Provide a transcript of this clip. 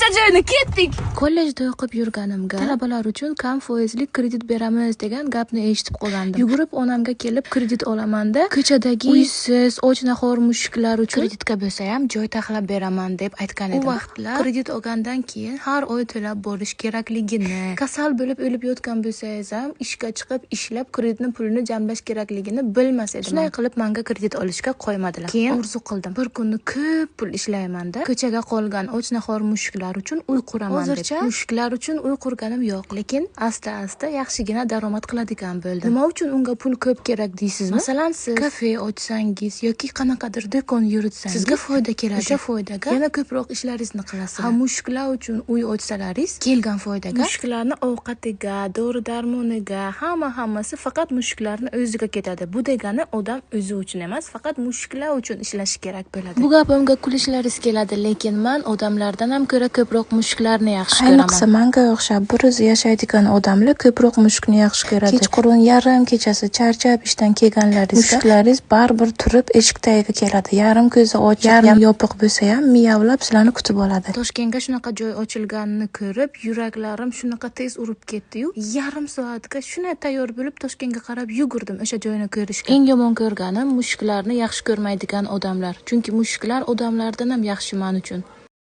o'sha joyni ketdik. Kollejda o'qib yurganimga talabalar uchun kam foizli kredit beramiz degan gapni eshitib qolgandim. Yugurib onamga kelib kredit olamanda ko'chadagi uysiz, och-nahor mushuklar uchun kreditga bo'lsa ham joy taxlab beraman deb aytgan edim. U vaqtlar kredit olgandan keyin har oy to'lab borish kerakligini, kasal bo'lib o'lib yotgan bo'lsangiz ham ishga chiqib ishlab kreditni pulini jamlash kerakligini bilmas edim. Shunday qilib menga kredit olishga qo'ymadilar. Keyin orzu qildim. Bir kunni ko'p pul ishlaymanda ko'chaga qolgan och-nahor mushuklar uchun uy quraman deb. Mushuklar uchun uy qurganim yo'q, lekin asta-asta yaxshigina daromad qiladigan bo'ldim. Nima uchun unga pul ko'p kerak deysizmi? Masalan, siz kafe ochsangiz yoki qanaqadir do'kon yuritsangiz, sizga foyda keladi. O'sha foydaga yana ko'proq ishlaringizni qilasiz. Ha, mushuklar uchun uy ochsalaringiz, kelgan foydaga mushuklarning ovqatiga, dori-darmoniga, hammasi faqat mushuklarning o'ziga ketadi. Bu degani odam o'zi uchun emas, faqat mushuklar uchun ishlashi kerak bo'ladi. Bu gapimga kulishlaringiz keladi, lekin men odamlardan ham ko'ra ko'proq mushuklarni yaxshi ko'raman. Ayniqsa menga o'xshab bir o'zi yashaydigan odamlar ko'proq mushukni yaxshi ko'radi. Kechqurun yarim kechasi charchab ishdan kelganlaringizda mushuklaringiz baribir turib eshik tagiga keladi. Yarim ko'zi ochiq, yarim yopiq bo'lsa ham miyavlab sizlarni kutib oladi. Toshkentga shunaqa joy ochilganini ko'rib, yuraklarim shunaqa tez urib ketdi-yu, yarim soatga shunday tayyor bo'lib Toshkentga qarab yugurdim o'sha joyni ko'rishga. Eng yomon ko'rganim mushuklarni yaxshi ko'rmaydigan odamlar. Chunki mushuklar odamlardan ham yaxshi men uchun.